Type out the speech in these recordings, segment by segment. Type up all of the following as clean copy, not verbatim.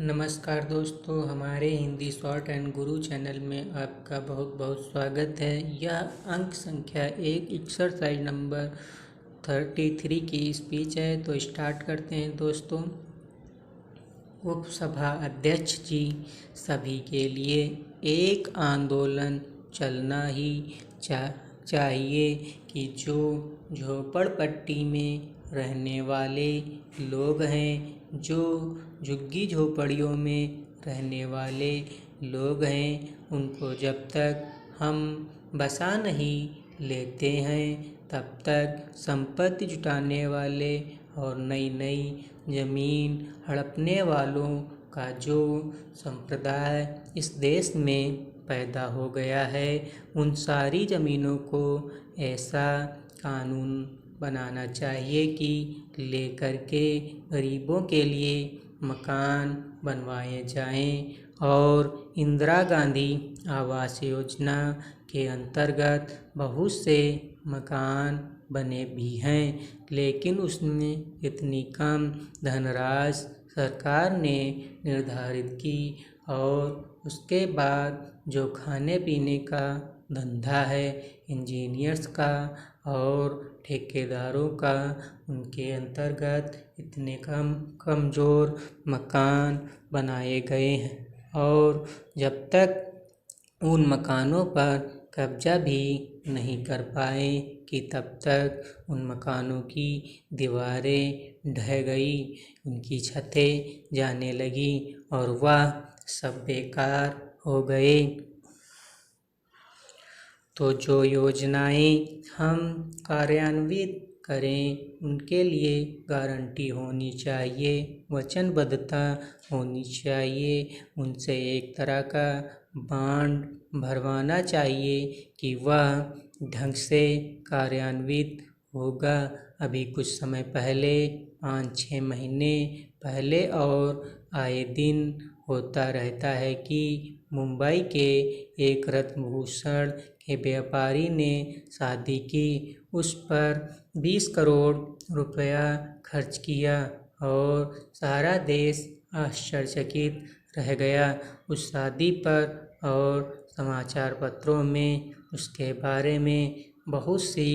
नमस्कार दोस्तों, हमारे Hindi short and Guru channel में आपका बहुत बहुत स्वागत है। यह अंक संख्या 1 एक्सरसाइज नंबर 33 की स्पीच है। तो स्टार्ट करते हैं दोस्तों। उपसभा अध्यक्ष जी, सभी के लिए एक आंदोलन चलना ही चाहिए कि जो झोपड़पट्टी में रहने वाले लोग हैं, जो झुग्गी झोपड़ियों में रहने वाले लोग हैं, उनको जब तक हम बसा नहीं लेते हैं तब तक संपत्ति जुटाने वाले और नई नई ज़मीन हड़पने वालों का जो संप्रदाय इस देश में पैदा हो गया है, उन सारी ज़मीनों को ऐसा कानून बनाना चाहिए कि लेकर के गरीबों के लिए मकान बनवाए जाएं। और इंदिरा गांधी आवास योजना के अंतर्गत बहुत से मकान बने भी हैं, लेकिन उसमें इतनी कम धनराशि सरकार ने निर्धारित की और उसके बाद जो खाने पीने का धंधा है इंजीनियर्स का और ठेकेदारों का, उनके अंतर्गत इतने कमज़ोर मकान बनाए गए हैं और जब तक उन मकानों पर कब्जा भी नहीं कर पाए कि तब तक उन मकानों की दीवारें ढह गई, उनकी छतें जाने लगी और वह सब बेकार हो गए। तो जो योजनाएं हम कार्यान्वित करें उनके लिए गारंटी होनी चाहिए, वचनबद्धता होनी चाहिए, उनसे एक तरह का बॉन्ड भरवाना चाहिए कि वह ढंग से कार्यान्वित होगा। अभी कुछ समय पहले 5-6 महीने पहले और आए दिन होता रहता है कि मुंबई के एक रत्नभूषण के व्यापारी ने शादी की, उस पर 20 करोड़ रुपया खर्च किया और सारा देश आश्चर्यचकित रह गया उस शादी पर। और समाचार पत्रों में उसके बारे में बहुत सी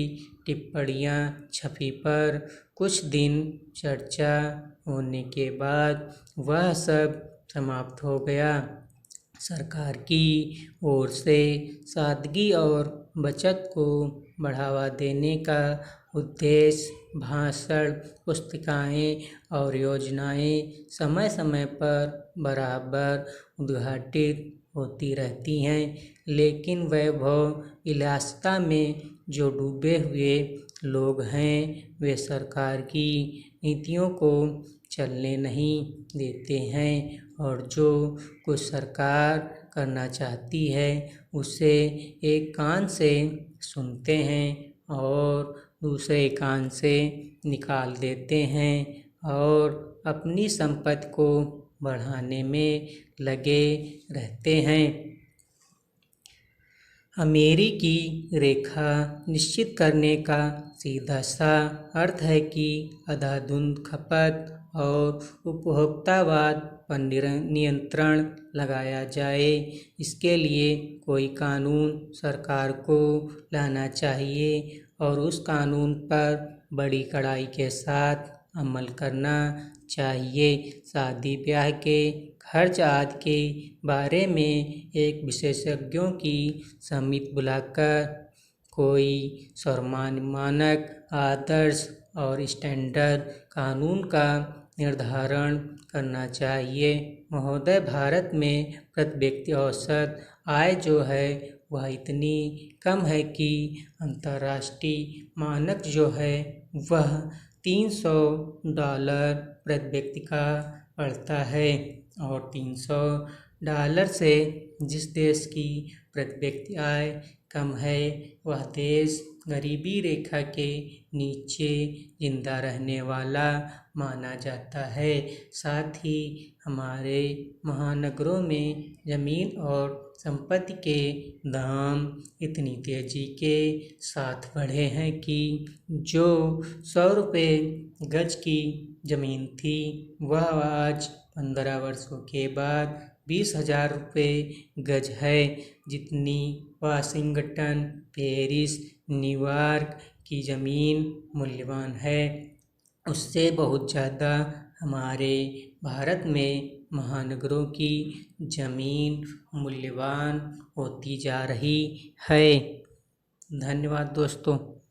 टिप्पणियाँ छपी, पर कुछ दिन चर्चा होने के बाद वह सब समाप्त हो गया। सरकार की ओर से सादगी और बचत को बढ़ावा देने का उद्देश्य भाषण, पुस्तिकाएँ और योजनाएँ समय समय पर बराबर उद्घाटित होती रहती हैं, लेकिन वैभव विलासिता में जो डूबे हुए लोग हैं वे सरकार की नीतियों को चलने नहीं देते हैं और जो कुछ सरकार करना चाहती है उसे एक कान से सुनते हैं और दूसरे कान से निकाल देते हैं और अपनी संपत्ति को बढ़ाने में लगे रहते हैं। अमेरिकी रेखा निश्चित करने का सीधा सा अर्थ है कि अंधाधुंध खपत और उपभोक्तावाद पर नियंत्रण लगाया जाए। इसके लिए कोई कानून सरकार को लाना चाहिए और उस कानून पर बड़ी कड़ाई के साथ अमल करना चाहिए। शादी ब्याह के खर्च आदि के बारे में एक विशेषज्ञों की समिति बुलाकर कोई सर्वमान्य मानक, आदर्श और स्टैंडर्ड कानून का निर्धारण करना चाहिए। महोदय, भारत में प्रति व्यक्ति औसत आय जो है वह इतनी कम है कि अंतर्राष्ट्रीय मानक जो है वह $300 प्रति व्यक्ति का पड़ता है और $300 से जिस देश की प्रति व्यक्ति आय कम है वह देश गरीबी रेखा के नीचे जिंदा रहने वाला माना जाता है। साथ ही हमारे महानगरों में ज़मीन और संपत्ति के दाम इतनी तेज़ी के साथ बढ़े हैं कि जो 100 रुपये गज की ज़मीन थी वह आज 15 वर्षों के बाद 20,000 रुपये गज है। जितनी वाशिंगटन, पेरिस, न्यूयॉर्क की ज़मीन मूल्यवान है, उससे बहुत ज़्यादा हमारे भारत में महानगरों की ज़मीन मूल्यवान होती जा रही है। धन्यवाद दोस्तों।